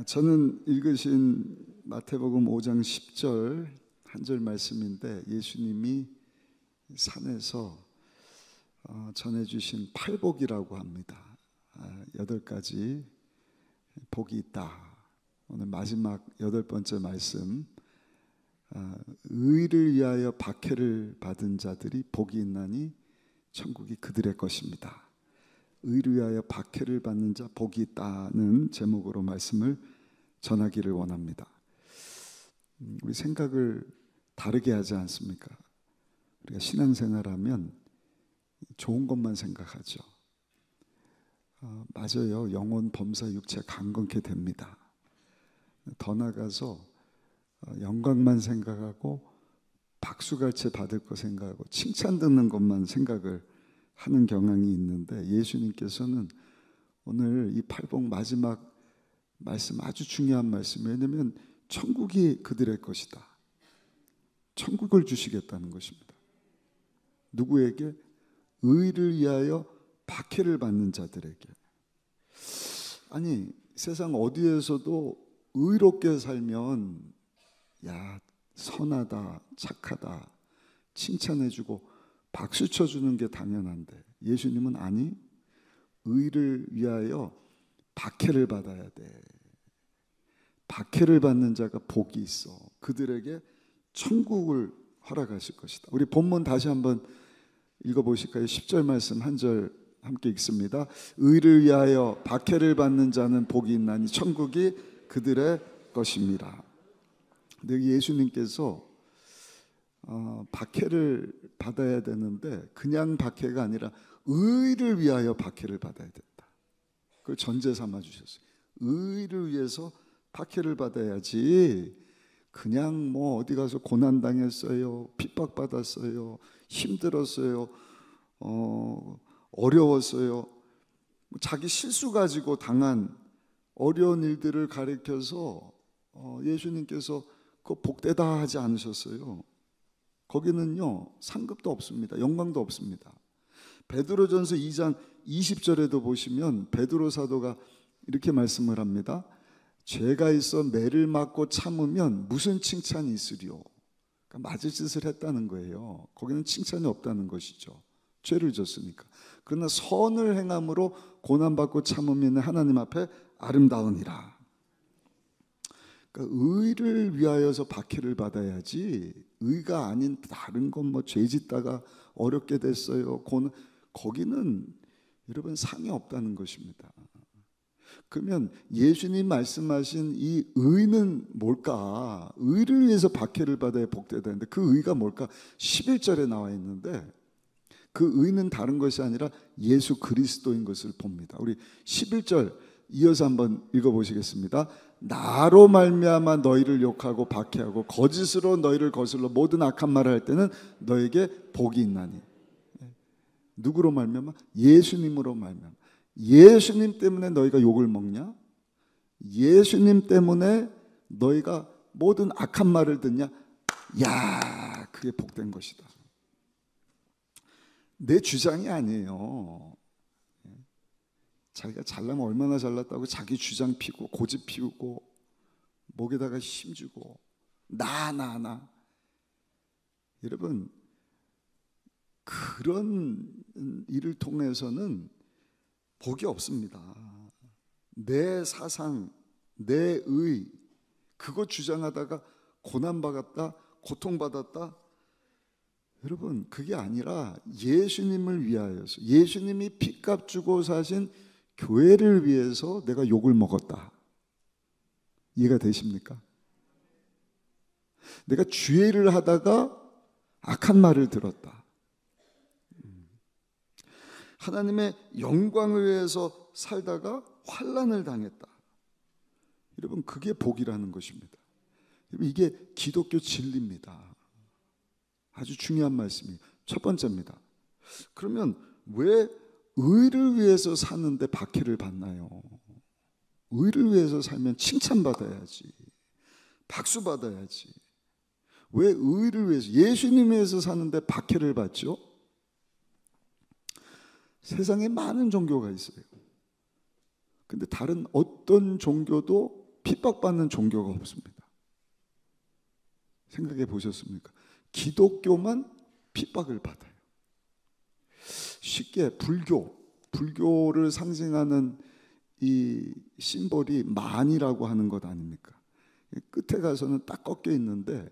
저는 읽으신 마태복음 5장 10절 한 절 말씀인데, 예수님이 산에서 전해주신 팔복이라고 합니다. 8가지 복이 있다. 오늘 마지막 8번째 말씀, 의를 위하여 박해를 받은 자들이 복이 있나니 천국이 그들의 것입니다. 의를 위하여 박해를 받는 자 복이 있다는 제목으로 말씀을 전하기를 원합니다. 우리 생각을 다르게 하지 않습니까? 우리가 신앙생활하면 좋은 것만 생각하죠. 맞아요. 영혼, 범사, 육체 강건케 됩니다. 더 나아가서 영광만 생각하고 박수갈채 받을 거 생각하고 칭찬 듣는 것만 생각을 하는 경향이 있는데, 예수님께서는 오늘 이 팔복 마지막 말씀 아주 중요한 말씀이에요. 왜냐하면 천국이 그들의 것이다. 천국을 주시겠다는 것입니다. 누구에게? 의를 위하여 박해를 받는 자들에게. 아니, 세상 어디에서도 의롭게 살면 야, 선하다, 착하다 칭찬해주고 박수 쳐주는 게 당연한데, 예수님은 아니, 의를 위하여 박해를 받아야 돼. 박해를 받는 자가 복이 있어. 그들에게 천국을 허락하실 것이다. 우리 본문 다시 한번 읽어보실까요? 10절 말씀 한 절 함께 읽습니다. 의를 위하여 박해를 받는 자는 복이 있나니 천국이 그들의 것입니다. 근데 예수님께서 박해를 받아야 되는데 그냥 박해가 아니라 의를 위하여 박해를 받아야 된다. 그걸 전제 삼아 주셨어요. 의를 위해서 박해를 받아야지 그냥 뭐 어디 가서 고난당했어요, 핍박받았어요, 힘들었어요, 어려웠어요, 자기 실수 가지고 당한 어려운 일들을 가리켜서 예수님께서 그 복되다 하지 않으셨어요. 거기는요 상급도 없습니다. 영광도 없습니다. 베드로전서 2장 20절에도 보시면 베드로 사도가 이렇게 말씀을 합니다. 죄가 있어 매를 맞고 참으면 무슨 칭찬이 있으리요? 그러니까 맞을 짓을 했다는 거예요. 거기는 칭찬이 없다는 것이죠. 죄를 졌으니까. 그러나 선을 행함으로 고난받고 참으면 하나님 앞에 아름다우니라. 그러니까 의를 위하여서 박해를 받아야지, 의가 아닌 다른 건 뭐 죄 짓다가 어렵게 됐어요, 거기는 여러분 상이 없다는 것입니다. 그러면 예수님 말씀하신 이 의는 뭘까? 의를 위해서 박해를 받아야 복되다는데 그 의가 뭘까? 11절에 나와 있는데, 그 의는 다른 것이 아니라 예수 그리스도인 것을 봅니다. 우리 11절 이어서 한번 읽어보시겠습니다. 나로 말미암아 너희를 욕하고 박해하고 거짓으로 너희를 거슬러 모든 악한 말을 할 때는 너에게 복이 있나니. 누구로 말미암아? 예수님으로 말미암아. 예수님 때문에 너희가 욕을 먹냐? 예수님 때문에 너희가 모든 악한 말을 듣냐? 야, 그게 복된 것이다. 내 주장이 아니에요. 자기가 잘나면 얼마나 잘났다고 자기 주장 피고 고집 피우고 목에다가 힘주고 나 여러분, 그런 일을 통해서는 복이 없습니다. 내 사상, 내 의, 그거 주장하다가 고난받았다, 고통받았다, 여러분 그게 아니라 예수님을 위하여서, 예수님이 피값 주고 사신 교회를 위해서 내가 욕을 먹었다. 이해가 되십니까? 내가 주의를 하다가 악한 말을 들었다. 하나님의 영광을 위해서 살다가 환난을 당했다. 여러분 그게 복이라는 것입니다. 이게 기독교 진리입니다. 아주 중요한 말씀이에요. 첫 번째입니다. 그러면 왜 의를 위해서 사는데 박해를 받나요? 의를 위해서 살면 칭찬받아야지, 박수받아야지. 왜 의를 위해서, 예수님 위해서 사는데 박해를 받죠? 세상에 많은 종교가 있어요. 근데 다른 어떤 종교도 핍박받는 종교가 없습니다. 생각해 보셨습니까? 기독교만 핍박을 받아요. 쉽게 불교를 상징하는 이 심볼이 만이라고 하는 것 아닙니까? 끝에 가서는 딱 꺾여 있는데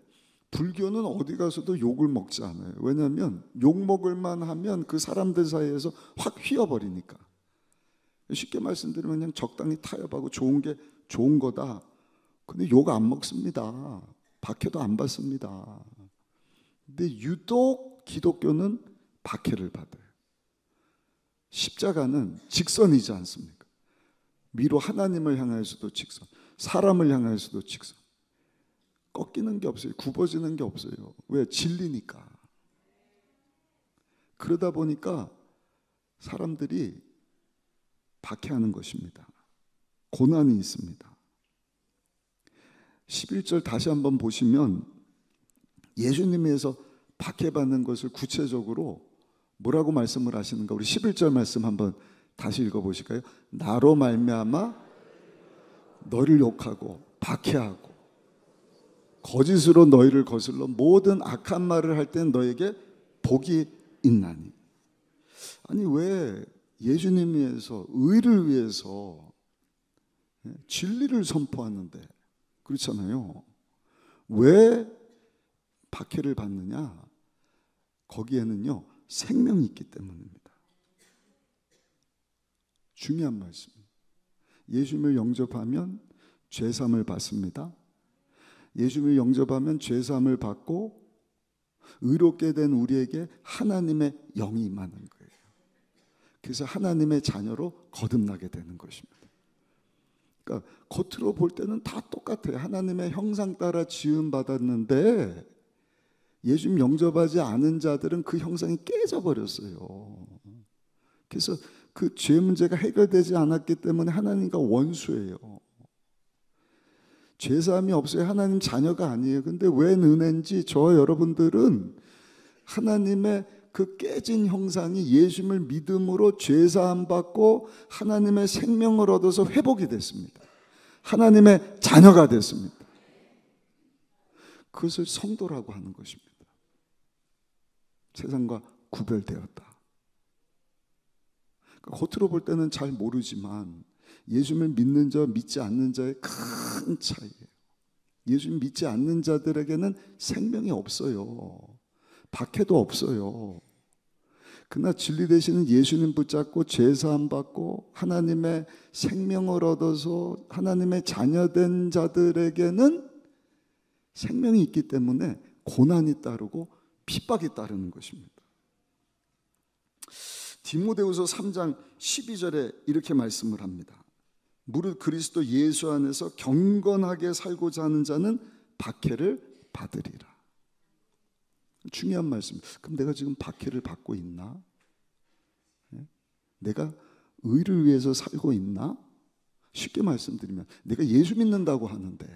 불교는 어디 가서도 욕을 먹지 않아요. 왜냐하면 욕 먹을 만하면 그 사람들 사이에서 확 휘어버리니까. 쉽게 말씀드리면 그냥 적당히 타협하고 좋은 게 좋은 거다. 근데 욕 안 먹습니다. 박해도 안 받습니다. 근데 유독 기독교는 박해를 받아요. 십자가는 직선이지 않습니까? 위로 하나님을 향해서도 직선, 사람을 향해서도 직선. 꺾이는 게 없어요. 굽어지는 게 없어요. 왜? 진리니까. 그러다 보니까 사람들이 박해하는 것입니다. 고난이 있습니다. 11절 다시 한번 보시면 예수님에서 박해받는 것을 구체적으로 뭐라고 말씀을 하시는가? 우리 11절 말씀 한번 다시 읽어보실까요? 나로 말미암아 너를 욕하고 박해하고 거짓으로 너희를 거슬러 모든 악한 말을 할 땐 너에게 복이 있나니. 아니 왜 예수님 위해서, 의를 위해서 진리를 선포하는데 그렇잖아요. 왜 박해를 받느냐? 거기에는요 생명이 있기 때문입니다. 중요한 말씀. 예수님을 영접하면 죄사함을 받습니다. 예수님을 영접하면 죄사함을 받고 의롭게 된 우리에게 하나님의 영이 임하는 거예요. 그래서 하나님의 자녀로 거듭나게 되는 것입니다. 그러니까 겉으로 볼 때는 다 똑같아요. 하나님의 형상 따라 지음 받았는데 예수님 영접하지 않은 자들은 그 형상이 깨져버렸어요. 그래서 그 죄 문제가 해결되지 않았기 때문에 하나님과 원수예요. 죄사함이 없어요. 하나님 자녀가 아니에요. 근데 웬 은혜인지 저 여러분들은 하나님의 그 깨진 형상이 예수님을 믿음으로 죄사함 받고 하나님의 생명을 얻어서 회복이 됐습니다. 하나님의 자녀가 됐습니다. 그것을 성도라고 하는 것입니다. 세상과 구별되었다. 그러니까 겉으로 볼 때는 잘 모르지만 예수님을 믿는 자, 믿지 않는 자의 큰 차이예요. 예수님 믿지 않는 자들에게는 생명이 없어요. 박해도 없어요. 그러나 진리 되시는 예수님 붙잡고 죄사함 받고 하나님의 생명을 얻어서 하나님의 자녀된 자들에게는 생명이 있기 때문에 고난이 따르고 핍박이 따르는 것입니다. 디모데후서 3장 12절에 이렇게 말씀을 합니다. 무릇 그리스도 예수 안에서 경건하게 살고자 하는 자는 박해를 받으리라. 중요한 말씀. 그럼 내가 지금 박해를 받고 있나? 내가 의를 위해서 살고 있나? 쉽게 말씀드리면 내가 예수 믿는다고 하는데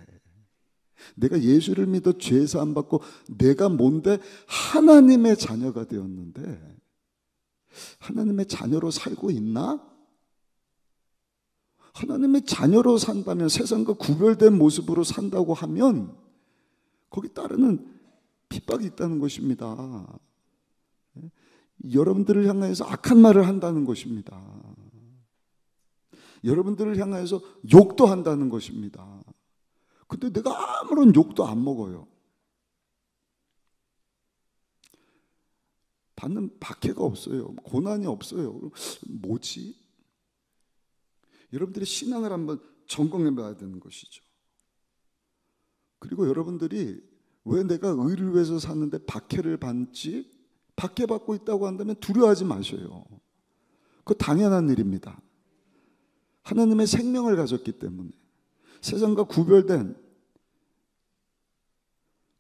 내가 예수를 믿어 죄사함 받고 내가 뭔데 하나님의 자녀가 되었는데 하나님의 자녀로 살고 있나? 하나님의 자녀로 산다면 세상과 구별된 모습으로 산다고 하면 거기 따르는 핍박이 있다는 것입니다. 여러분들을 향해서 악한 말을 한다는 것입니다. 여러분들을 향해서 욕도 한다는 것입니다. 근데 내가 아무런 욕도 안 먹어요. 받는 박해가 없어요. 고난이 없어요. 뭐지? 여러분들의 신앙을 한번 점검해 봐야 되는 것이죠. 그리고 여러분들이 왜 내가 의를 위해서 사는데 박해를 받지? 박해받고 있다고 한다면 두려워하지 마셔요. 그거 당연한 일입니다. 하나님의 생명을 가졌기 때문에 세상과 구별된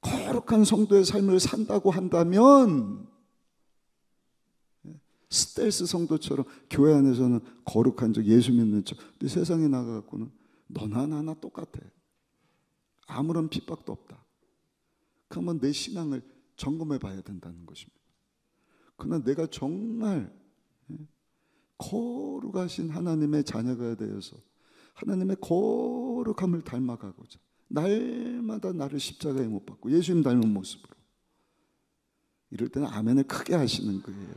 거룩한 성도의 삶을 산다고 한다면 스텔스 성도처럼 교회 안에서는 거룩한 척 예수 믿는 척 근데 세상에 나가갖고는 너나 나나 똑같아. 아무런 핍박도 없다. 그러면 내 신앙을 점검해 봐야 된다는 것입니다. 그러나 내가 정말 거룩하신 하나님의 자녀가 되어서 하나님의 거룩함을 닮아가고자 날마다 나를 십자가에 못 박고 예수님 닮은 모습으로, 이럴 때는 아멘을 크게 하시는 거예요.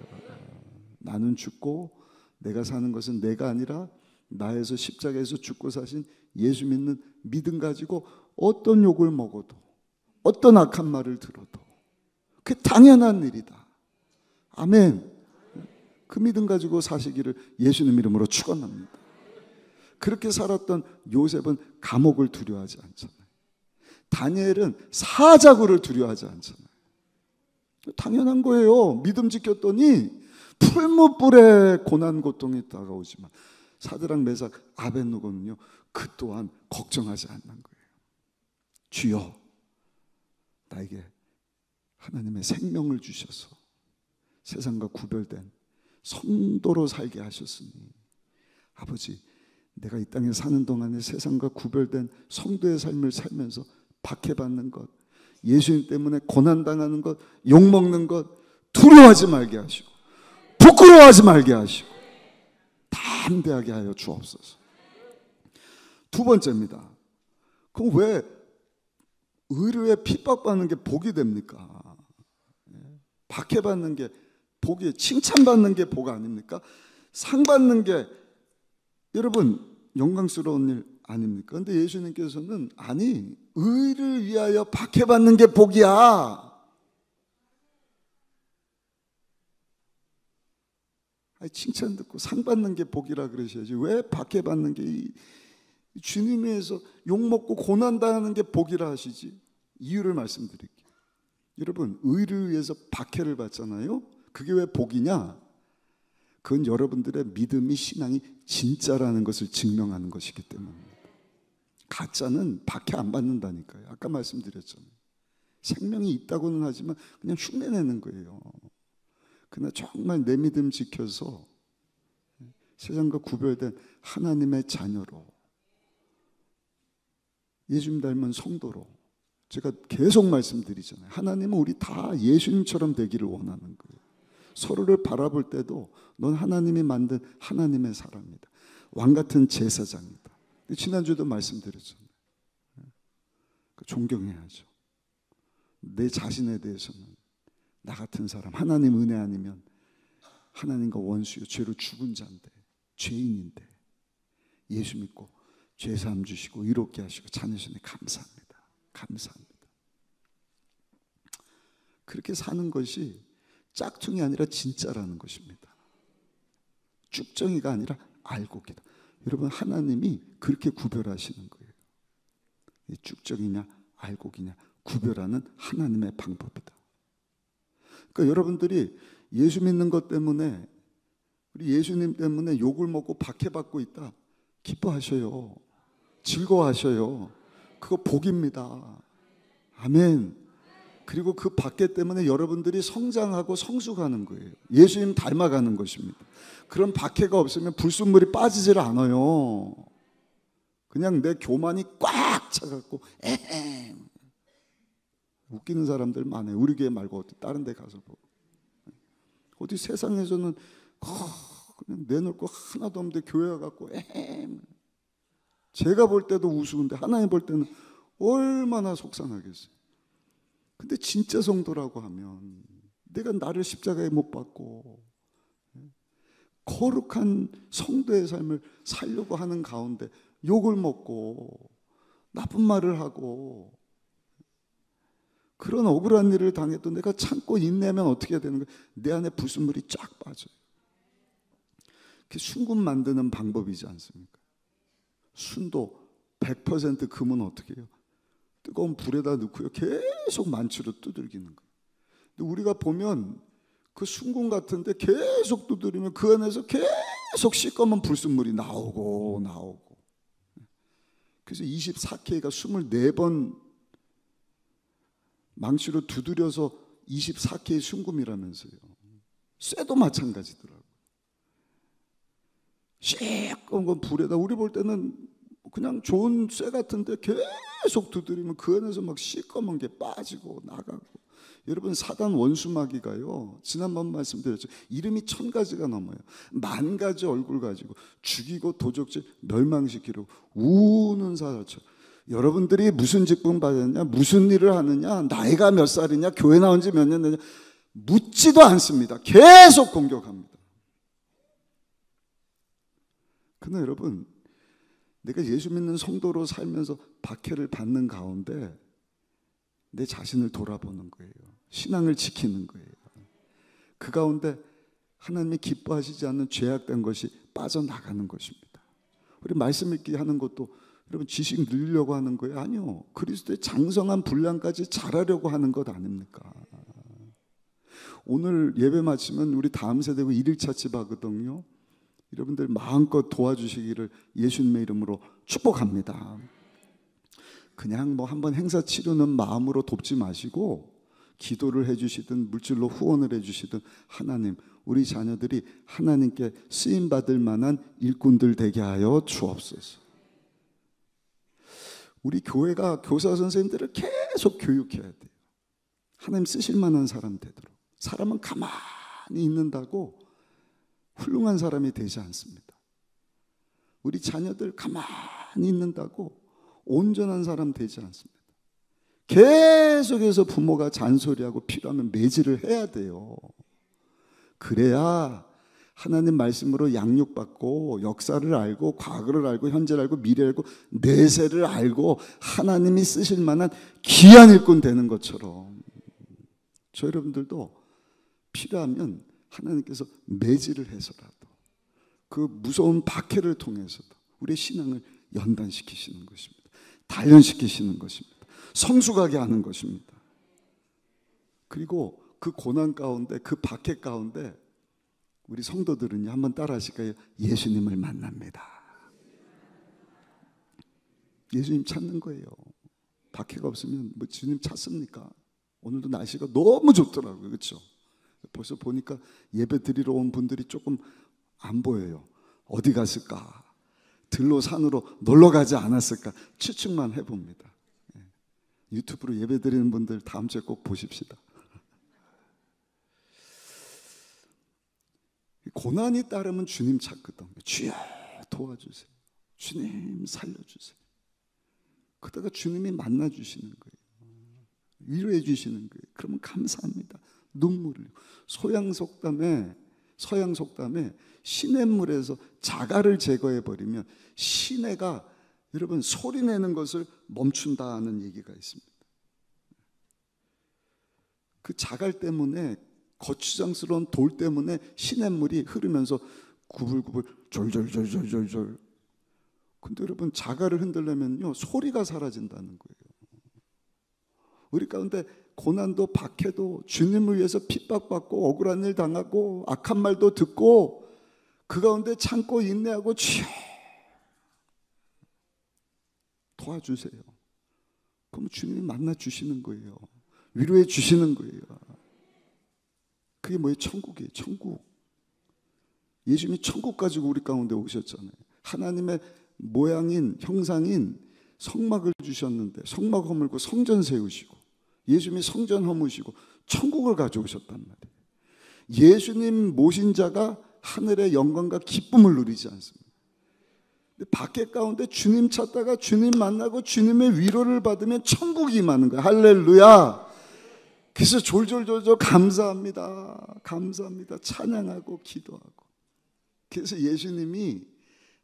나는 죽고 내가 사는 것은 내가 아니라 나에서 십자가에서 죽고 사신 예수 믿는 믿음 가지고 어떤 욕을 먹어도 어떤 악한 말을 들어도 그게 당연한 일이다. 아멘. 그 믿음 가지고 사시기를 예수님 이름으로 축원합니다. 그렇게 살았던 요셉은 감옥을 두려워하지 않잖아요. 다니엘은 사자굴을 두려워하지 않잖아요. 당연한 거예요. 믿음 지켰더니 풀무불에 고난 고통이 다가오지만 사드락 메삭 아벳느고는요, 그 또한 걱정하지 않는 거예요. 주여, 나에게 하나님의 생명을 주셔서 세상과 구별된 성도로 살게 하셨으니 아버지, 내가 이 땅에 사는 동안에 세상과 구별된 성도의 삶을 살면서 박해받는 것, 예수님 때문에 고난당하는 것, 욕먹는 것 두려워하지 말게 하시고 부끄러워하지 말게 하시고 담대하게 하여 주옵소서. 두 번째입니다. 그럼 왜 의료에 핍박받는 게 복이 됩니까? 박해받는 게 복이, 칭찬받는 게 복 아닙니까? 상 받는 게 여러분 영광스러운 일 아닙니까? 그런데 예수님께서는 아니, 의를 위하여 박해받는 게 복이야. 아니, 칭찬 듣고 상 받는 게 복이라 그러셔야지 왜 박해받는 게, 주님 위해서 욕먹고 고난당하는 게 복이라 하시지? 이유를 말씀드릴게요. 여러분, 의를 위해서 박해를 받잖아요. 그게 왜 복이냐? 그건 여러분들의 믿음이, 신앙이 진짜라는 것을 증명하는 것이기 때문입니다. 가짜는 박해 안 받는다니까요. 아까 말씀드렸잖아요. 생명이 있다고는 하지만 그냥 흉내내는 거예요. 그러나 정말 내 믿음 지켜서 세상과 구별된 하나님의 자녀로, 예수님 닮은 성도로, 제가 계속 말씀드리잖아요. 하나님은 우리 다 예수님처럼 되기를 원하는 거예요. 서로를 바라볼 때도 넌 하나님이 만든 하나님의 사람이다. 왕 같은 제사장이다. 지난주에도 말씀드렸잖아요. 존경해야죠. 내 자신에 대해서는 나 같은 사람, 하나님 은혜 아니면 하나님과 원수요, 죄로 죽은 자인데, 죄인인데 예수 믿고 죄사함 주시고 이롭게 하시고 자녀시니 감사합니다. 감사합니다. 그렇게 사는 것이 짝퉁이 아니라 진짜라는 것입니다. 쭉정이가 아니라 알곡이다. 여러분, 하나님이 그렇게 구별하시는 거예요. 쭉정이냐 알곡이냐 구별하는 하나님의 방법이다. 그러니까 여러분들이 예수 믿는 것 때문에, 우리 예수님 때문에 욕을 먹고 박해받고 있다, 기뻐하셔요. 즐거워하셔요. 그거 복입니다. 아멘. 그리고 그 박해 때문에 여러분들이 성장하고 성숙하는 거예요. 예수님 닮아가는 것입니다. 그런 박해가 없으면 불순물이 빠지질 않아요. 그냥 내 교만이 꽉 차갖고 에헴. 웃기는 사람들 많아요. 우리 교회 말고 어디 다른 데 가서 보고. 어디 세상에서는 그냥 내놓을 거 하나도 없는데 교회 와갖고 에헴. 제가 볼 때도 우스운데 하나님 볼 때는 얼마나 속상하겠어요. 근데 진짜 성도라고 하면 내가 나를 십자가에 못 박고 거룩한 성도의 삶을 살려고 하는 가운데 욕을 먹고 나쁜 말을 하고 그런 억울한 일을 당해도 내가 참고 인내하면 어떻게 되는 거예요? 내 안에 불순물이 쫙 빠져요. 그게 순금 만드는 방법이지 않습니까? 순도 100% 금은 어떻게 해요? 뜨거운 불에다 넣고요, 계속 만추로 두들기는 거예요. 근데 우리가 보면 그 순금 같은데 계속 두드리면 그 안에서 계속 시꺼먼 불순물이 나오고 나오고. 그래서 24K가 24번 망치로 두드려서 24K 순금이라면서요. 쇠도 마찬가지더라고요. 시꺼먼 불에다, 우리 볼 때는 그냥 좋은 쇠 같은데 계속 두드리면 그 안에서 막 시꺼먼 게 빠지고 나가고 여러분, 사단 원수마귀가요, 지난번 말씀드렸죠. 이름이 1000가지가 넘어요. 10,000가지 얼굴 가지고 죽이고 도적질 멸망시키려고 우는 사자처럼. 여러분들이 무슨 직분 받았냐, 무슨 일을 하느냐, 나이가 몇 살이냐, 교회 나온 지 몇 년 되냐 묻지도 않습니다. 계속 공격합니다. 그러나 여러분, 내가 예수 믿는 성도로 살면서 박해를 받는 가운데 내 자신을 돌아보는 거예요. 신앙을 지키는 거예요. 그 가운데 하나님이 기뻐하시지 않는 죄악된 것이 빠져나가는 것입니다. 우리 말씀 읽기 하는 것도 여러분 지식 늘리려고 하는 거예요? 아니요. 그리스도의 장성한 분량까지 자라려고 하는 것 아닙니까? 오늘 예배 마치면 우리 다음 세대고 1일차 집 하거든요. 여러분들 마음껏 도와주시기를 예수님의 이름으로 축복합니다. 그냥 뭐 한번 행사 치르는 마음으로 돕지 마시고 기도를 해주시든 물질로 후원을 해주시든 하나님, 우리 자녀들이 하나님께 쓰임받을 만한 일꾼들 되게 하여 주옵소서. 우리 교회가 교사 선생님들을 계속 교육해야 돼요. 하나님 쓰실 만한 사람 되도록. 사람은 가만히 있는다고 훌륭한 사람이 되지 않습니다. 우리 자녀들 가만히 있는다고 온전한 사람 되지 않습니다. 계속해서 부모가 잔소리하고 필요하면 매질을 해야 돼요. 그래야 하나님 말씀으로 양육받고 역사를 알고 과거를 알고 현재를 알고 미래를 알고 내세를 알고 하나님이 쓰실 만한 귀한 일꾼 되는 것처럼 저 여러분들도 필요하면 하나님께서 매질을 해서라도 그 무서운 박해를 통해서도 우리의 신앙을 연단시키시는 것입니다. 단련시키시는 것입니다. 성숙하게 하는 것입니다. 그리고 그 고난 가운데, 그 박해 가운데 우리 성도들은요, 한번 따라 하실까요? 예수님을 만납니다. 예수님 찾는 거예요. 박해가 없으면 뭐 주님 찾습니까? 오늘도 날씨가 너무 좋더라고요. 그렇죠? 벌써 보니까 예배 드리러 온 분들이 조금 안 보여요. 어디 갔을까? 들로 산으로 놀러 가지 않았을까? 추측만 해봅니다. 유튜브로 예배 드리는 분들 다음 주에 꼭 보십시다. 고난이 따르면 주님 찾거든요. 주여 도와주세요. 주님 살려주세요. 그러다가 주님이 만나주시는 거예요. 위로해 주시는 거예요. 그러면 감사합니다. 눈물을 흘리고. 서양 속담에 시냇물에서 자갈을 제거해 버리면 시내가 여러분 소리내는 것을 멈춘다는 얘기가 있습니다. 그 자갈 때문에, 거추장스러운 돌 때문에 시냇물이 흐르면서 구불구불 졸졸졸졸졸졸. 근데 여러분 자갈을 흔들려면요 소리가 사라진다는 거예요. 우리 가운데 고난도 박해도 주님을 위해서 핍박받고 억울한 일 당하고 악한 말도 듣고 그 가운데 참고 인내하고 주여 도와주세요. 그럼 주님이 만나 주시는 거예요. 위로해 주시는 거예요. 그게 뭐예요? 천국이에요. 천국. 예수님이 천국 가지고 우리 가운데 오셨잖아요. 하나님의 모양인 형상인 성막을 주셨는데 성막 허물고 성전 세우시고 예수님이 성전 허무시고 천국을 가져오셨단 말이에요. 예수님 모신 자가 하늘의 영광과 기쁨을 누리지 않습니다. 근데 박해 가운데 주님 찾다가 주님 만나고 주님의 위로를 받으면 천국이 임하는 거예요. 할렐루야. 그래서 졸졸졸졸 감사합니다. 감사합니다. 찬양하고 기도하고. 그래서 예수님이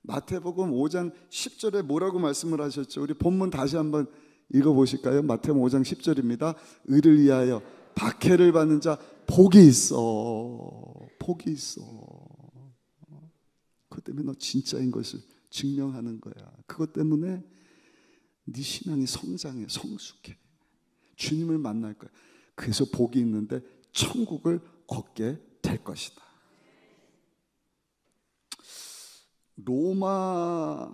마태복음 5장 10절에 뭐라고 말씀을 하셨죠? 우리 본문 다시 한번 읽어보실까요? 마태복음 5장 10절입니다. 의를 위하여 박해를 받는 자 복이 있어. 복이 있어. 그것 때문에 너 진짜인 것을 증명하는 거야. 그것 때문에 네 신앙이 성장해, 성숙해. 주님을 만날 거야. 그래서 복이 있는데 천국을 얻게 될 것이다. 로마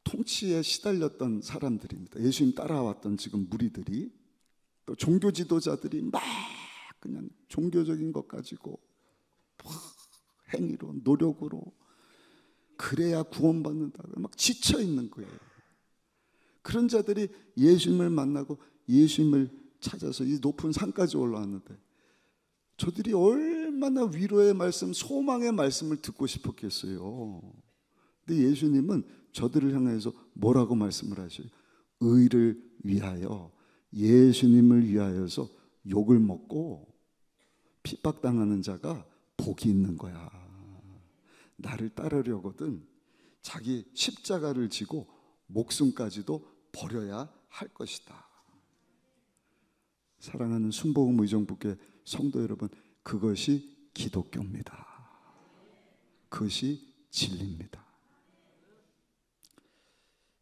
통치에 시달렸던 사람들입니다. 예수님 따라왔던 지금 무리들이, 또 종교 지도자들이 막 그냥 종교적인 것 가지고 행위로 노력으로 그래야 구원받는다고 막 지쳐 있는 거예요. 그런 자들이 예수님을 만나고 예수님을 찾아서 이 높은 산까지 올라왔는데 저들이 얼마나 위로의 말씀, 소망의 말씀을 듣고 싶었겠어요. 근데 예수님은 저들을 향해서 뭐라고 말씀을 하셔요? 의를 위하여, 예수님을 위하여서 욕을 먹고 핍박당하는 자가 복이 있는 거야. 나를 따르려거든 자기 십자가를 지고 목숨까지도 버려야 할 것이다. 사랑하는 순복음 의정부교회 성도 여러분, 그것이 기독교입니다. 그것이 진리입니다.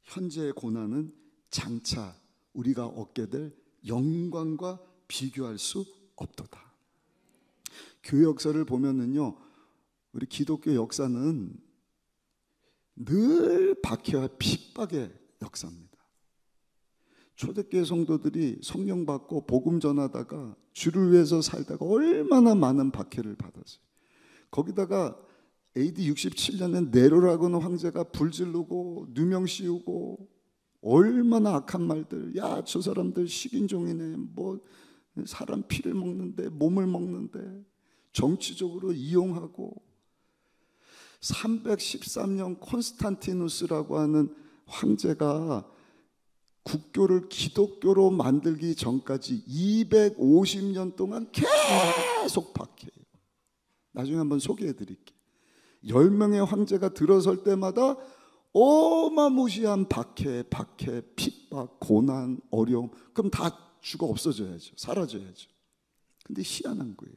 현재의 고난은 장차 우리가 얻게 될 영광과 비교할 수 없도다. 교회 역사를 보면은요, 우리 기독교 역사는 늘 박해와 핍박의 역사입니다. 초대교회 성도들이 성령 받고 복음 전하다가 주를 위해서 살다가 얼마나 많은 박해를 받았어요. 거기다가 AD 67년에 네로라고는 황제가 불지르고 누명 씌우고 얼마나 악한 말들, 야, 저 사람들 식인종이네, 뭐 사람 피를 먹는데, 몸을 먹는데, 정치적으로 이용하고. 313년 콘스탄티누스라고 하는 황제가 국교를 기독교로 만들기 전까지 250년 동안 계속 박해해요. 나중에 한번 소개해 드릴게요. 10명의 황제가 들어설 때마다 어마무시한 박해, 핍박, 고난, 어려움. 그럼 다 죽어 없어져야죠. 사라져야죠. 근데 희한한 거예요.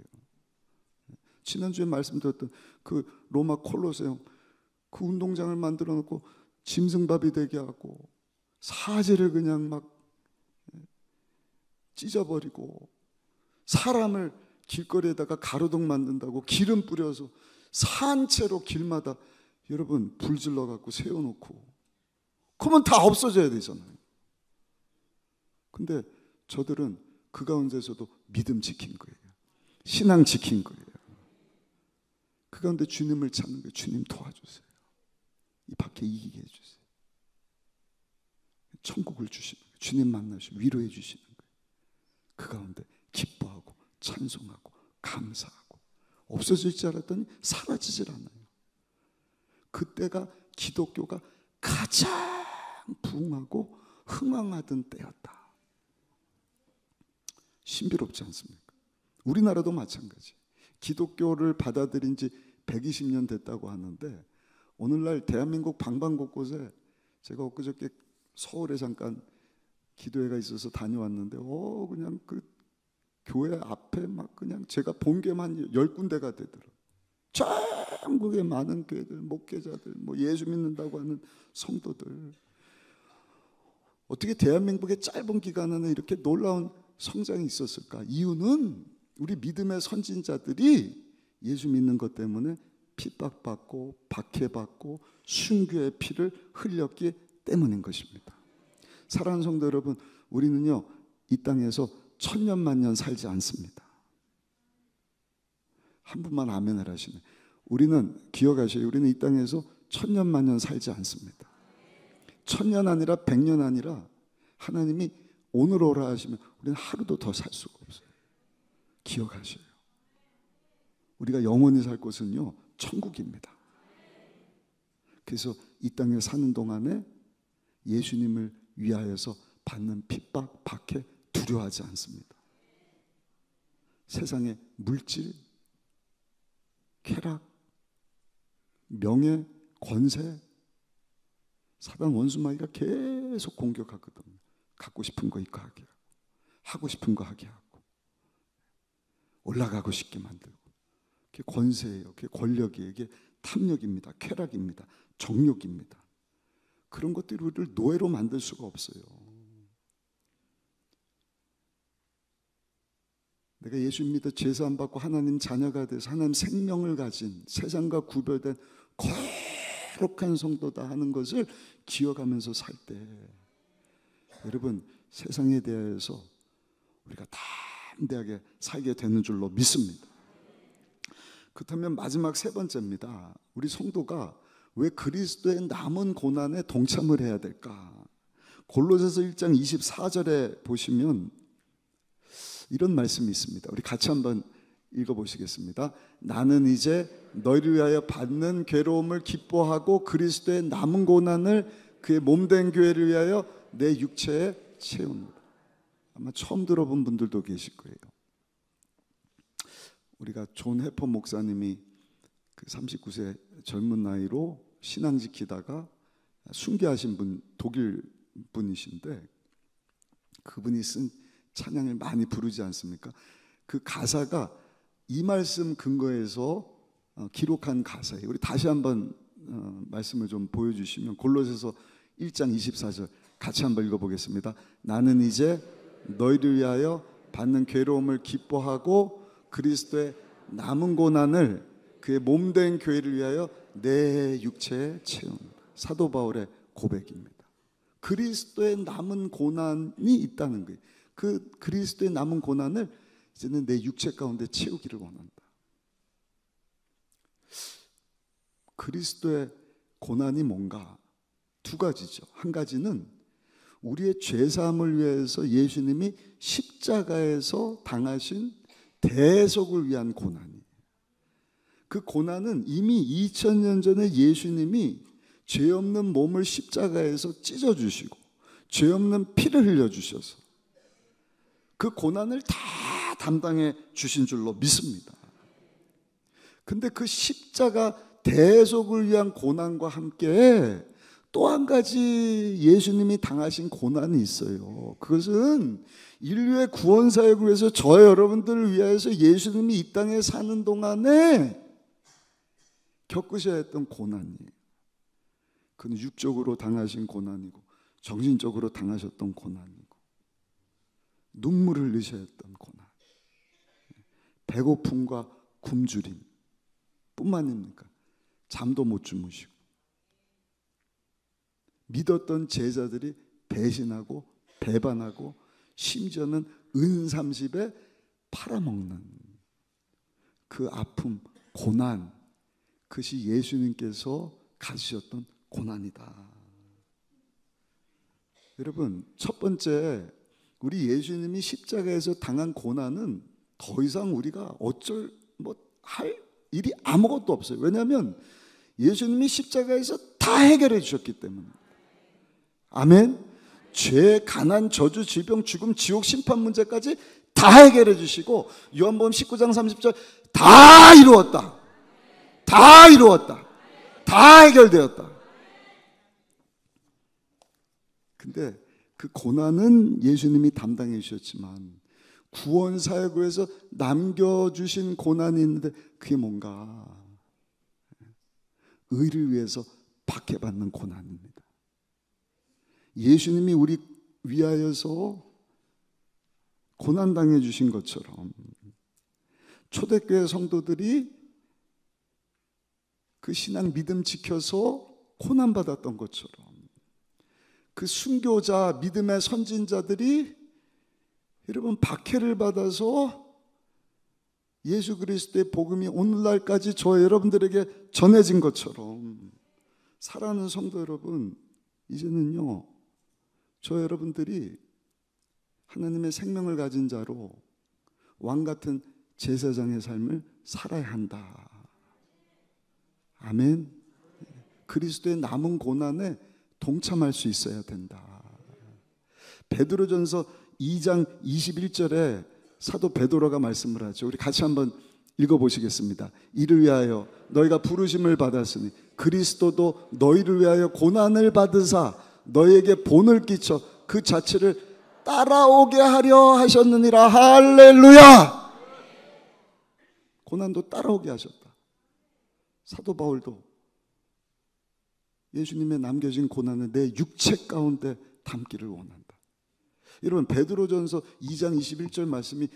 지난주에 말씀드렸던 그 로마 콜로세움, 그 운동장을 만들어 놓고 짐승밥이 되게 하고 사제를 그냥 막 찢어버리고 사람을 길거리에다가 가로등 만든다고 기름 뿌려서 산채로 길마다 여러분 불질러 갖고 세워놓고, 그러면 다 없어져야 되잖아요. 근데 저들은 그 가운데서도 믿음 지킨 거예요. 신앙 지킨 거예요. 그 가운데 주님을 찾는 거예요. 주님 도와주세요. 이 박해 이기게 해주세요. 천국을 주시는 거예요. 주님 만나시고 위로해 주시는 거예요. 그 가운데 기뻐하고 찬송하고 감사하고. 없어질 줄 알았더니 사라지질 않아요. 그때가 기독교가 가장 부흥하고 흥황하던 때였다. 신비롭지 않습니까? 우리나라도 마찬가지. 기독교를 받아들인 지 120년 됐다고 하는데 오늘날 대한민국 방방곳곳에, 제가 엊그저께 서울에 잠깐 기도회가 있어서 다녀왔는데 그냥 그 교회 앞에 막 그냥 제가 본 게만 10군데가 되더라고요. 전국의 많은 교회들, 목회자들, 뭐 예수 믿는다고 하는 성도들. 어떻게 대한민국의 짧은 기간 안에 이렇게 놀라운 성장이 있었을까? 이유는 우리 믿음의 선진자들이 예수 믿는 것 때문에 핍박받고 박해받고 순교의 피를 흘렸기 때문인 것입니다. 사랑하는 성도 여러분, 우리는요 이 땅에서 천년만년 살지 않습니다. 한 분만 아멘을 하시네. 우리는 기억하셔요. 우리는 이 땅에서 천년만년 살지 않습니다. 천년 아니라 100년 아니라 하나님이 오늘 오라 하시면 우리는 하루도 더 살 수가 없어요. 기억하셔요. 우리가 영원히 살 곳은요 천국입니다. 그래서 이 땅에 사는 동안에 예수님을 위하여서 받는 핍박, 박해 두려워하지 않습니다. 세상의 물질, 쾌락, 명예, 권세, 사단 원수마귀가 계속 공격하거든요. 갖고 싶은 거 있고 하게 하고, 하고 싶은 거 하게 하고, 올라가고 싶게 만들고. 그게 권세예요. 그게 권력이에요. 이게 탐욕입니다. 쾌락입니다. 정욕입니다. 그런 것들이 우리를 노예로 만들 수가 없어요. 내가 예수 믿어 제사 안 받고 하나님 자녀가 돼서 하나님 생명을 가진 세상과 구별된 거룩한 성도다 하는 것을 기억하면서 살 때, 여러분 세상에 대해서 우리가 담대하게 살게 되는 줄로 믿습니다. 그렇다면 마지막 세 번째입니다. 우리 성도가 왜 그리스도의 남은 고난에 동참을 해야 될까? 골로새서 1장 24절에 보시면 이런 말씀이 있습니다. 우리 같이 한번 읽어보시겠습니다. 나는 이제 너희를 위하여 받는 괴로움을 기뻐하고 그리스도의 남은 고난을 그의 몸된 교회를 위하여 내 육체에 채웁니다. 아마 처음 들어본 분들도 계실 거예요. 우리가 존 해퍼 목사님이 그 39세 젊은 나이로 신앙 지키다가 순교하신 분, 독일 분이신데 그분이 쓴 찬양을 많이 부르지 않습니까? 그 가사가 이 말씀 근거해서 기록한 가사예요. 우리 다시 한번 말씀을 좀 보여주시면 골로새서 1장 24절 같이 한번 읽어보겠습니다. 나는 이제 너희를 위하여 받는 괴로움을 기뻐하고 그리스도의 남은 고난을 그의 몸된 교회를 위하여 내 육체에 채웁니다. 사도 바울의 고백입니다. 그리스도의 남은 고난이 있다는 거예요. 그 그리스도의 남은 고난을 이제는 내 육체 가운데 채우기를 원한다. 그리스도의 고난이 뭔가? 두 가지죠. 한 가지는 우리의 죄사함을 위해서 예수님이 십자가에서 당하신 대속을 위한 고난이에요. 그 고난은 이미 2000년 전에 예수님이 죄 없는 몸을 십자가에서 찢어주시고 죄 없는 피를 흘려주셔서 그 고난을 다 담당해 주신 줄로 믿습니다. 근데 그 십자가 대속을 위한 고난과 함께 또 한 가지 예수님이 당하신 고난이 있어요. 그것은 인류의 구원 사역을 위해서 저 여러분들을 위해서 예수님이 이 땅에 사는 동안에 겪으셔야 했던 고난이에요. 그는 육적으로 당하신 고난이고 정신적으로 당하셨던 고난이고 눈물을 흘리셔야 했던 고난, 배고픔과 굶주림 뿐만입니까? 잠도 못 주무시고 믿었던 제자들이 배신하고 배반하고 심지어는 은30에 팔아먹는 그 아픔, 고난, 그것이 예수님께서 가지셨던 고난이다. 여러분, 첫 번째 우리 예수님이 십자가에서 당한 고난은 더 이상 우리가 할 일이 아무것도 없어요. 왜냐하면 예수님이 십자가에서 다 해결해 주셨기 때문에. 아멘. 죄, 가난, 저주, 질병, 죽음, 지옥, 심판 문제까지 다 해결해 주시고 요한복음 19장 30절 다 이루었다. 다 이루었다. 다 해결되었다. 근데 그 고난은 예수님이 담당해 주셨지만 구원 사역을 위해서 남겨주신 고난이 있는데 그게 뭔가? 의를 위해서 박해받는 고난입니다. 예수님이 우리 위하여서 고난당해 주신 것처럼 초대교회 성도들이 그 신앙 믿음 지켜서 고난받았던 것처럼 그 순교자 믿음의 선진자들이 여러분 박해를 받아서 예수 그리스도의 복음이 오늘날까지 저 여러분들에게 전해진 것처럼 사랑하는 성도 여러분, 이제는요 저 여러분들이 하나님의 생명을 가진 자로 왕같은 제사장의 삶을 살아야 한다. 아멘. 그리스도의 남은 고난에 동참할 수 있어야 된다. 베드로전서 2장 21절에 사도 베드로가 말씀을 하죠. 우리 같이 한번 읽어보시겠습니다. 이를 위하여 너희가 부르심을 받았으니 그리스도도 너희를 위하여 고난을 받으사 너희에게 본을 끼쳐 그 자체를 따라오게 하려 하셨느니라. 할렐루야. 고난도 따라오게 하셨다. 사도 바울도 예수님의 남겨진 고난을 내 육체 가운데 담기를 원한다. 여러분, 베드로전서 2장 21절 말씀이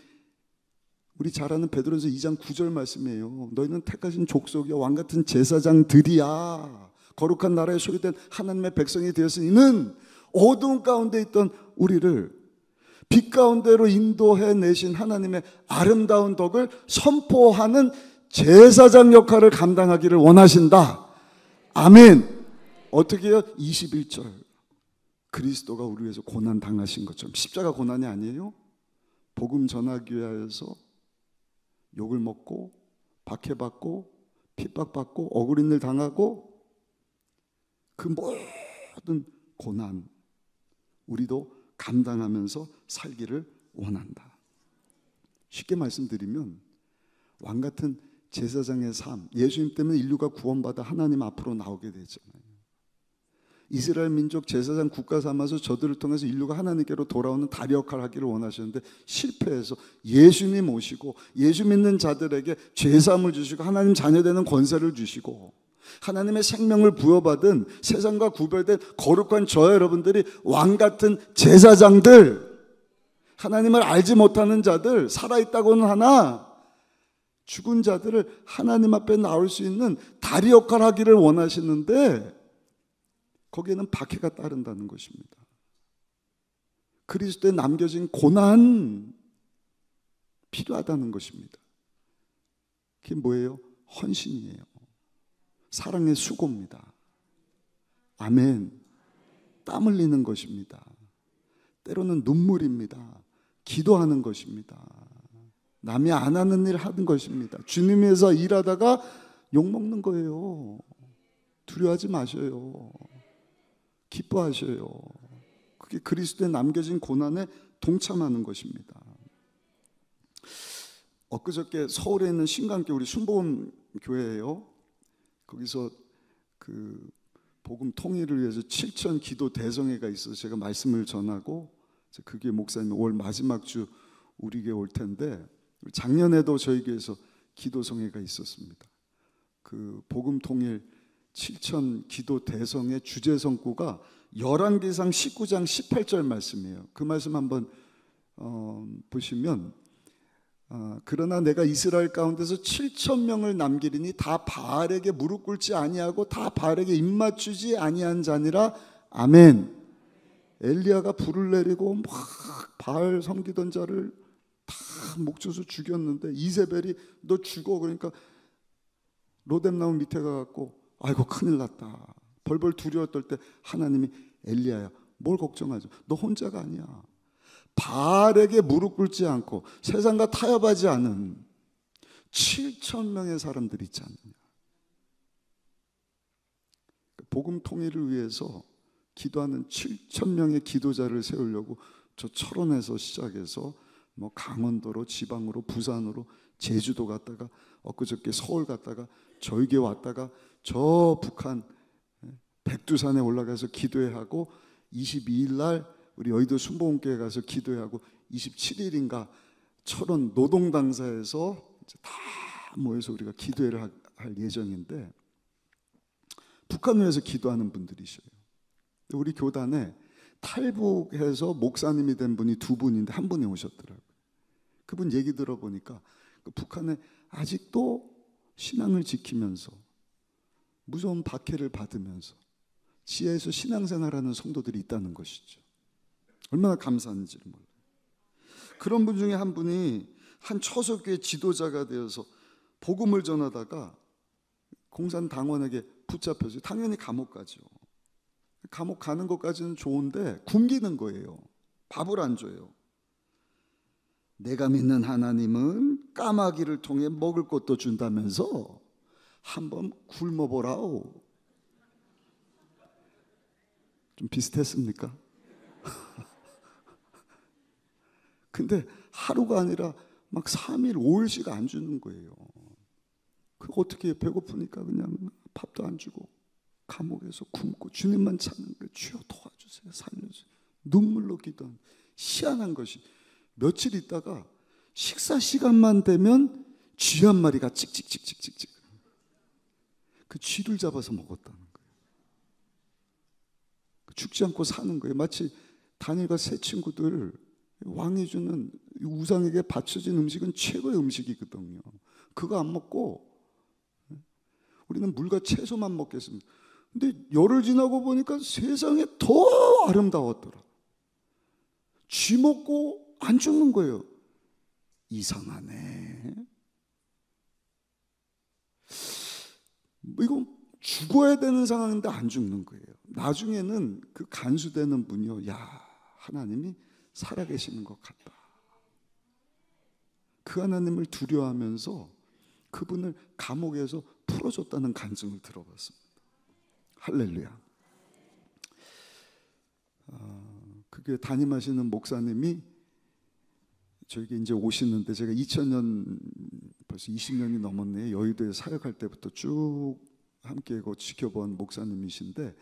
우리 잘 아는 베드로전서 2장 9절 말씀이에요. 너희는 택하신 족속이여 왕같은 제사장들이야. 거룩한 나라에 소유된 하나님의 백성이 되었으니 이는 어두운 가운데 있던 우리를 빛 가운데로 인도해 내신 하나님의 아름다운 덕을 선포하는 제사장 역할을 감당하기를 원하신다. 아멘. 어떻게 해요? 21절 그리스도가 우리 위해서 고난 당하신 것처럼. 십자가 고난이 아니에요? 복음 전하기 위하여서 욕을 먹고 박해받고 핍박받고 억울한 일 당하고 그 모든 고난 우리도 감당하면서 살기를 원한다. 쉽게 말씀드리면 왕같은 제사장의 삶, 예수님 때문에 인류가 구원받아 하나님 앞으로 나오게 되잖아요. 이스라엘 민족 제사장 국가 삼아서 저들을 통해서 인류가 하나님께로 돌아오는 다리 역할을 하기를 원하셨는데 실패해서 예수님 오시고 예수 믿는 자들에게 죄사함을 주시고 하나님 자녀되는 권세를 주시고 하나님의 생명을 부여받은 세상과 구별된 거룩한 저 여러분들이 왕같은 제사장들, 하나님을 알지 못하는 자들, 살아있다고는 하나 죽은 자들을 하나님 앞에 나올 수 있는 다리 역할을 하기를 원하시는데 거기에는 박해가 따른다는 것입니다. 그리스도에 남겨진 고난 필요하다는 것입니다. 그게 뭐예요? 헌신이에요. 사랑의 수고입니다. 아멘. 땀 흘리는 것입니다. 때로는 눈물입니다. 기도하는 것입니다. 남이 안 하는 일 하는 것입니다. 주님 위해서 일하다가 욕먹는 거예요. 두려워하지 마셔요. 기뻐하셔요. 그게 그리스도에 남겨진 고난에 동참하는 것입니다. 엊그저께 서울에 있는 신강교 우리 순복음 교회예요. 거기서 그 복음 통일을 위해서 7천 기도 대성회가 있어서 제가 말씀을 전하고 그게 목사님 올 마지막 주 우리 교회 올 텐데 작년에도 저희 교회에서 기도성회가 있었습니다. 그 복음 통일 7천 기도 대성의 주제 성구가 열왕기상 19장 18절 말씀이에요. 그 말씀 한번 보시면 그러나 내가 이스라엘 가운데서 7천 명을 남기리니 다 바알에게 무릎 꿇지 아니하고 다 바알에게 입맞추지 아니한 자니라. 아멘. 엘리야가 불을 내리고 막 바알 섬기던 자를 다 목조서 죽였는데 이세벨이 너 죽어 그러니까 로뎀나무 밑에 가갖고 아이고 큰일 났다 벌벌 두려워 떨 때 하나님이 엘리야야 뭘 걱정하죠? 너 혼자가 아니야. 바알에게 무릎 꿇지 않고 세상과 타협하지 않은 7천 명의 사람들이 있지 않느냐. 복음 통일을 위해서 기도하는 7천 명의 기도자를 세우려고 저 철원에서 시작해서 뭐 강원도로 지방으로 부산으로 제주도 갔다가 엊그저께 서울 갔다가 저희 교회 왔다가 저 북한 백두산에 올라가서 기도회하고 22일 날 우리 여의도 순복음교회 가서 기도회하고 27일인가 철원 노동당사에서 이제 다 모여서 우리가 기도회를 할 예정인데 북한을 위해서 기도하는 분들이셔요. 우리 교단에 탈북해서 목사님이 된 분이 두 분인데 한 분이 오셨더라고요. 그분 얘기 들어보니까 그 북한에 아직도 신앙을 지키면서 무서운 박해를 받으면서 지하에서 신앙생활하는 성도들이 있다는 것이죠. 얼마나 감사한지를 몰라요. 그런 분 중에 한 분이 한 처소교회 지도자가 되어서 복음을 전하다가 공산당원에게 붙잡혀서 당연히 감옥 가죠. 감옥 가는 것까지는 좋은데 굶기는 거예요. 밥을 안 줘요. 내가 믿는 하나님은 까마귀를 통해 먹을 것도 준다면서 한번 굶어보라오. 좀 비슷했습니까? 근데 하루가 아니라 막 3일, 5일씩 안 주는 거예요. 그 어떻게 해요? 배고프니까 그냥 밥도 안 주고 감옥에서 굶고 주님만 찾는 거예요. 주여 도와주세요. 살려주세요. 눈물로 기도한 희한한 것이 며칠 있다가 식사 시간만 되면 쥐 한 마리가 찍찍찍찍찍찍 그 쥐를 잡아서 먹었다는 거예요. 죽지 않고 사는 거예요. 마치 다니엘과 세 친구들 왕이 주는 우상에게 바쳐진 음식은 최고의 음식이거든요. 그거 안 먹고 우리는 물과 채소만 먹겠습니다. 근데 열흘 지나고 보니까 세상에 더 아름다웠더라. 쥐 먹고 안 죽는 거예요. 이상하네. 이거 죽어야 되는 상황인데 안 죽는 거예요. 나중에는 그 간수되는 분이요. 야, 하나님이 살아계시는 것 같다. 그 하나님을 두려워하면서 그분을 감옥에서 풀어줬다는 간증을 들어봤습니다. 할렐루야. 그 교회 담임하시는 목사님이 저에게 이제 오시는데, 제가 2000년 벌써 20년이 넘었네요. 여의도에 사역할 때부터 쭉 함께하고 지켜본 목사님이신데,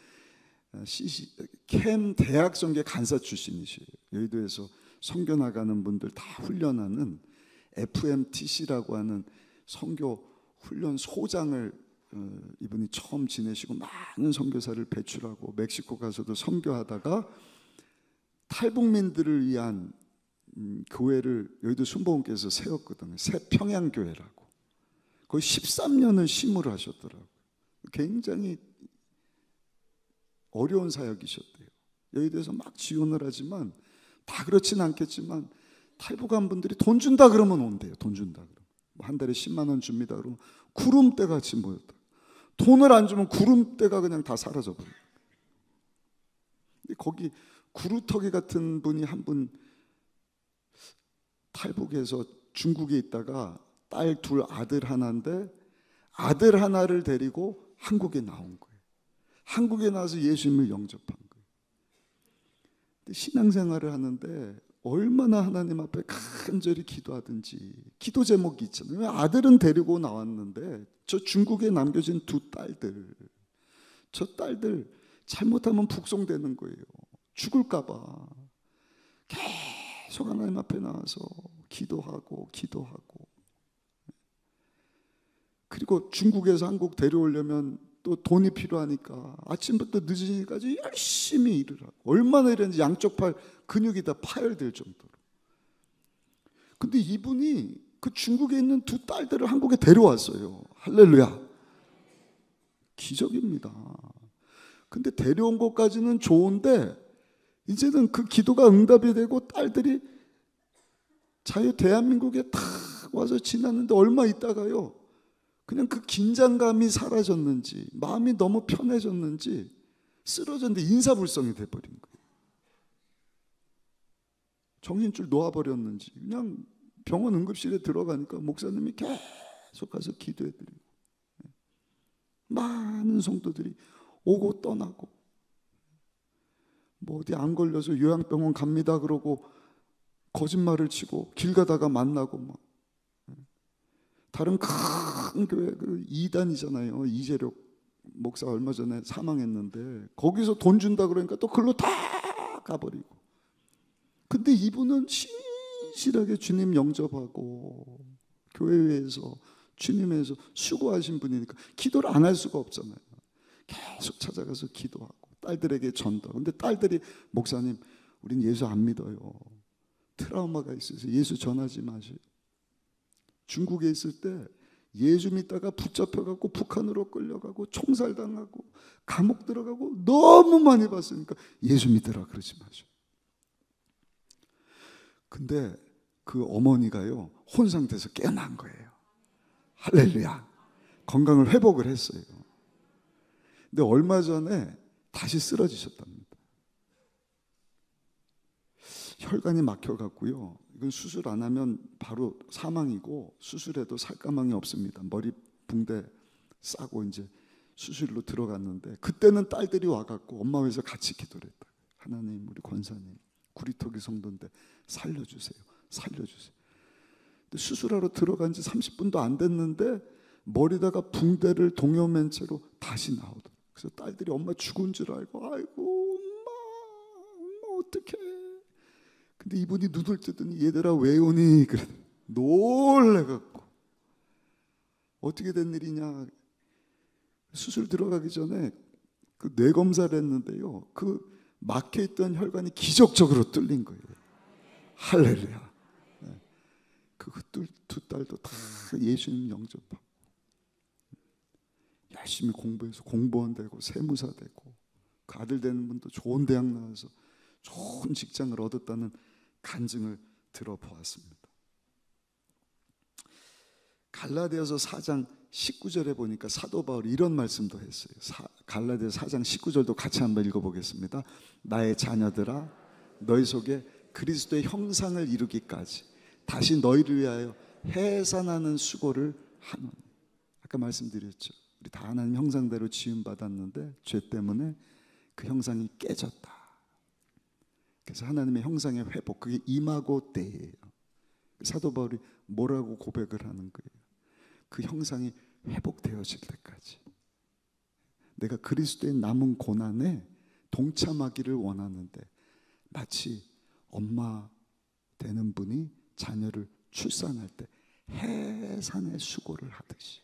캠 대학 전개 간사 출신이시에요. 여의도에서 선교 나가는 분들 다 훈련하는 FMTC라고 하는 선교 훈련 소장을 이분이 처음 지내시고 많은 선교사를 배출하고 멕시코 가서도 선교하다가 탈북민들을 위한 교회를 여의도 순복음교회에서 세웠거든요. 새평양교회라고. 거의 13년을 심을 하셨더라고요. 굉장히 어려운 사역이셨대요. 여의도에서 막 지원을 하지만 다 그렇진 않겠지만 탈북한 분들이 돈 준다 그러면 온대요. 돈 준다 그러면 한 달에 10만 원 줍니다 그러면 구름대 같이 모였다. 돈을 안 주면 구름대가 그냥 다 사라져 버려요. 거기 구루터기 같은 분이 한 분 탈북해서 중국에 있다가 딸 둘 아들 하나인데 아들 하나를 데리고 한국에 나온 거예요. 한국에 나와서 예수님을 영접한 거예요. 근데 신앙생활을 하는데 얼마나 하나님 앞에 간절히 기도하든지 기도 제목이 있잖아요. 아들은 데리고 나왔는데 저 중국에 남겨진 두 딸들, 저 딸들 잘못하면 북송되는 거예요. 죽을까 봐 계속 하나님 앞에 나와서 기도하고 그리고 중국에서 한국 데려오려면 또 돈이 필요하니까 아침부터 늦은이까지 열심히 일을 하고, 얼마나 일했는지 양쪽 팔 근육이 다 파열될 정도로. 근데 이분이 그 중국에 있는 두 딸들을 한국에 데려왔어요. 할렐루야. 기적입니다. 근데 데려온 것까지는 좋은데 이제는 그 기도가 응답이 되고 딸들이 자유 대한민국에 탁 와서 지났는데 얼마 있다가요, 그냥 그 긴장감이 사라졌는지 마음이 너무 편해졌는지 쓰러졌는데 인사불성이 돼버린 거예요. 정신줄 놓아버렸는지 그냥 병원 응급실에 들어가니까 목사님이 계속 가서 기도해드리고, 많은 성도들이 오고 떠나고, 뭐 어디 안 걸려서 요양병원 갑니다 그러고 거짓말을 치고 길 가다가 만나고, 막 다른 큰 교회 그 이단이잖아요. 이재력 목사 얼마 전에 사망했는데 거기서 돈 준다 그러니까 또 글로 다 가버리고. 근데 이분은 신실하게 주님 영접하고 교회에서 주님에서 수고하신 분이니까 기도를 안 할 수가 없잖아요. 계속 찾아가서 기도하고 딸들에게 전도. 근데 딸들이 목사님 우린 예수 안 믿어요. 트라우마가 있어서 예수 전하지 마세요. 중국에 있을 때 예수 믿다가 붙잡혀가고 북한으로 끌려가고 총살당하고 감옥 들어가고 너무 많이 봤으니까 예수 믿으라 그러지 마세요. 근데 그 어머니가요 혼상돼서 깨어난 거예요. 할렐루야. 건강을 회복을 했어요. 근데 얼마 전에 다시 쓰러지셨답니다. 혈관이 막혀갖고요. 이건 수술 안 하면 바로 사망이고 수술해도 살가망이 없습니다. 머리 붕대 싸고 이제 수술로 들어갔는데 그때는 딸들이 와갖고 엄마 회에서 같이 기도를 했다. 하나님 우리 권사님 구리토기 성도인데 살려주세요. 살려주세요. 근데 수술하러 들어간 지 30분도 안 됐는데 머리다가 붕대를 동여맨 채로 다시 나오더라고요. 그래서 딸들이 엄마 죽은 줄 알고 아이고 엄마 어떡해. 근데 이분이 눈을 뜨더니 얘들아 왜 오니? 그래 놀래갖고 어떻게 된 일이냐. 수술 들어가기 전에 그 뇌 검사를 했는데요. 그 막혀있던 혈관이 기적적으로 뚫린 거예요. 할렐루야. 그 두 딸도 다 예수님 영접하고 열심히 공부해서 공무원 되고 세무사 되고 그 아들 되는 분도 좋은 대학 나와서 좋은 직장을 얻었다는 간증을 들어보았습니다. 갈라디아서 4장 19절에 보니까 사도 바울이 이런 말씀도 했어요. 갈라디아서 4장 19절도 같이 한번 읽어보겠습니다. 나의 자녀들아 너희 속에 그리스도의 형상을 이루기까지 다시 너희를 위하여 해산하는 수고를 하노니. 아까 말씀드렸죠. 우리 다 하나님 형상대로 지음받았는데 죄 때문에 그 형상이 깨졌다. 그래서 하나님의 형상의 회복, 그게 임하고 때예요. 사도 바울이 뭐라고 고백을 하는 거예요? 그 형상이 회복되어질 때까지 내가 그리스도의 남은 고난에 동참하기를 원하는데, 마치 엄마 되는 분이 자녀를 출산할 때 해산의 수고를 하듯이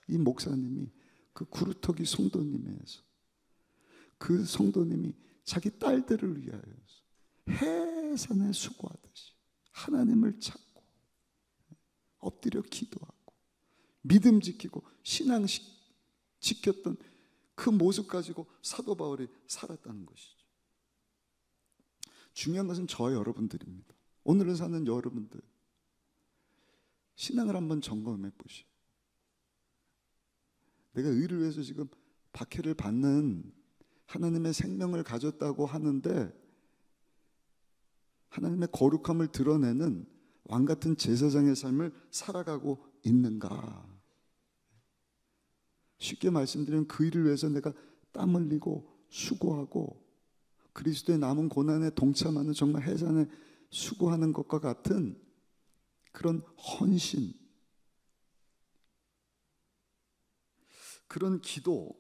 이 목사님이 그 구루터기 성도님에서 그 성도님이 자기 딸들을 위하여 해산의 수고하듯이 하나님을 찾고 엎드려 기도하고 믿음 지키고 신앙 지켰던 그 모습 가지고 사도 바울이 살았다는 것이죠. 중요한 것은 저와 여러분들입니다. 오늘을 사는 여러분들, 신앙을 한번 점검해 보시오. 내가 의를 위해서 지금 박해를 받는, 하나님의 생명을 가졌다고 하는데 하나님의 거룩함을 드러내는 왕같은 제사장의 삶을 살아가고 있는가? 쉽게 말씀드리면 그 일을 위해서 내가 땀 흘리고 수고하고 그리스도의 남은 고난에 동참하는, 정말 해산에 수고하는 것과 같은 그런 헌신, 그런 기도,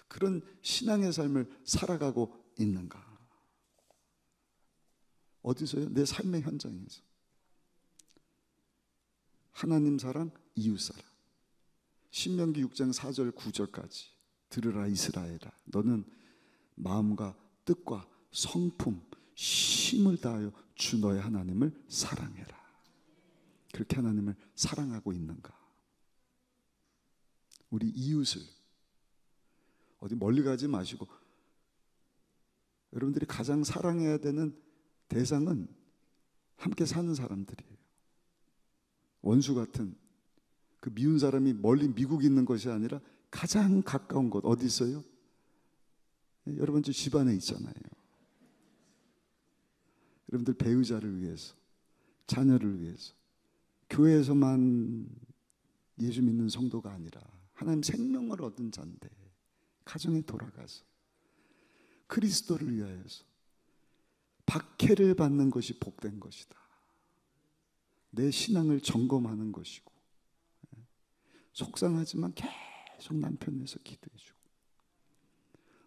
그런 신앙의 삶을 살아가고 있는가? 어디서요? 내 삶의 현장에서. 하나님 사랑, 이웃 사랑. 신명기 6장 4절 9절까지 들으라 이스라엘아, 너는 마음과 뜻과 성품, 힘을 다하여 주 너의 하나님을 사랑해라. 그렇게 하나님을 사랑하고 있는가? 우리 이웃을 어디 멀리 가지 마시고, 여러분들이 가장 사랑해야 되는 대상은 함께 사는 사람들이에요. 원수 같은 그 미운 사람이 멀리 미국에 있는 것이 아니라 가장 가까운 곳, 어디 있어요? 여러분 저 집안에 있잖아요. 여러분들 배우자를 위해서, 자녀를 위해서, 교회에서만 예수 믿는 성도가 아니라 하나님 생명을 얻은 자인데 가정에 돌아가서 그리스도를 위하여서 박해를 받는 것이 복된 것이다. 내 신앙을 점검하는 것이고, 속상하지만 계속 남편 위해서 기도해주고,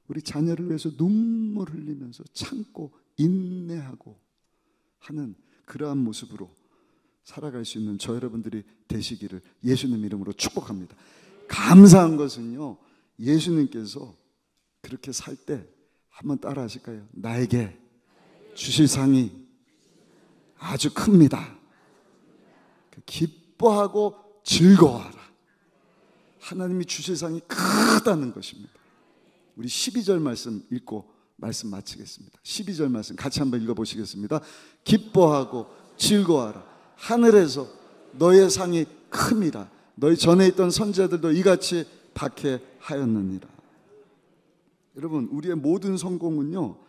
우리 자녀를 위해서 눈물 흘리면서 참고 인내하고 하는 그러한 모습으로 살아갈 수 있는 저 여러분들이 되시기를 예수님 이름으로 축복합니다. 감사한 것은요, 예수님께서 그렇게 살 때 한번 따라 하실까요? 나에게 주실 상이 아주 큽니다. 기뻐하고 즐거워하라. 하나님이 주실 상이 크다는 것입니다. 우리 12절 말씀 읽고 말씀 마치겠습니다. 12절 말씀 같이 한번 읽어보시겠습니다. 기뻐하고 즐거워하라. 하늘에서 너의 상이 큼이라. 너희 전에 있던 선지자들도 이같이 박해하였느니라. 여러분, 우리의 모든 성공은요,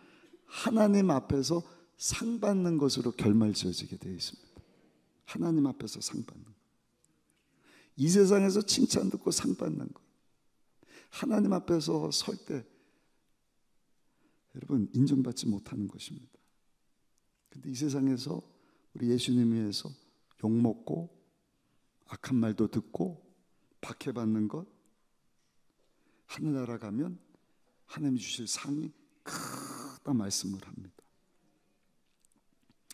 하나님 앞에서 상 받는 것으로 결말지어지게 되어 있습니다. 하나님 앞에서 상 받는 것. 이 세상에서 칭찬 듣고 상 받는 것. 하나님 앞에서 설 때 여러분 인정받지 못하는 것입니다. 근데 이 세상에서 우리 예수님 위해서 욕먹고 악한 말도 듣고 박해받는 것, 하늘나라 가면 하나님이 주실 상이 크다 말씀을 합니다.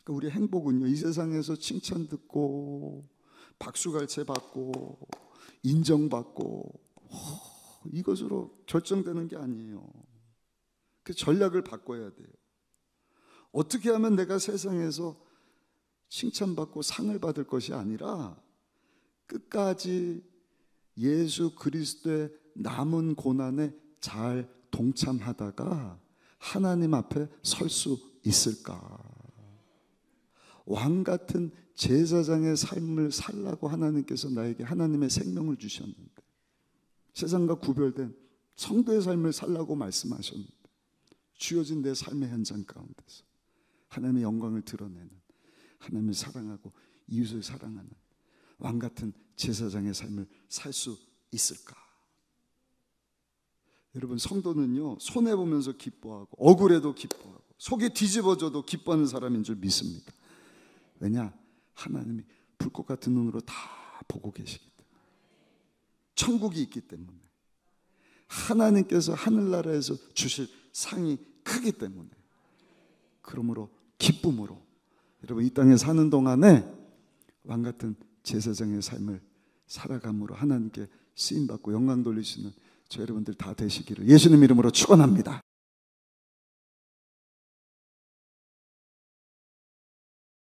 그러니까 우리 행복은요, 이 세상에서 칭찬 듣고 박수갈채 받고 인정받고 이것으로 결정되는 게 아니에요. 그 전략을 바꿔야 돼요. 어떻게 하면 내가 세상에서 칭찬받고 상을 받을 것이 아니라 끝까지 예수 그리스도의 남은 고난에 잘 동참하다가 하나님 앞에 설 수 있을까? 왕 같은 제사장의 삶을 살라고 하나님께서 나에게 하나님의 생명을 주셨는데, 세상과 구별된 성도의 삶을 살라고 말씀하셨는데, 주어진 내 삶의 현장 가운데서 하나님의 영광을 드러내는, 하나님을 사랑하고 이웃을 사랑하는 왕 같은 제사장의 삶을 살 수 있을까? 여러분, 성도는요, 손해보면서 기뻐하고 억울해도 기뻐하고 속이 뒤집어져도 기뻐하는 사람인 줄 믿습니다. 왜냐? 하나님이 불꽃 같은 눈으로 다 보고 계시기 때문에, 천국이 있기 때문에, 하나님께서 하늘나라에서 주실 상이 크기 때문에, 그러므로 기쁨으로 여러분 이 땅에 사는 동안에 왕같은 제사장의 삶을 살아감으로 하나님께 쓰임받고 영광 돌리시는 저 여러분들 다 되시기를 예수님 이름으로 축원합니다.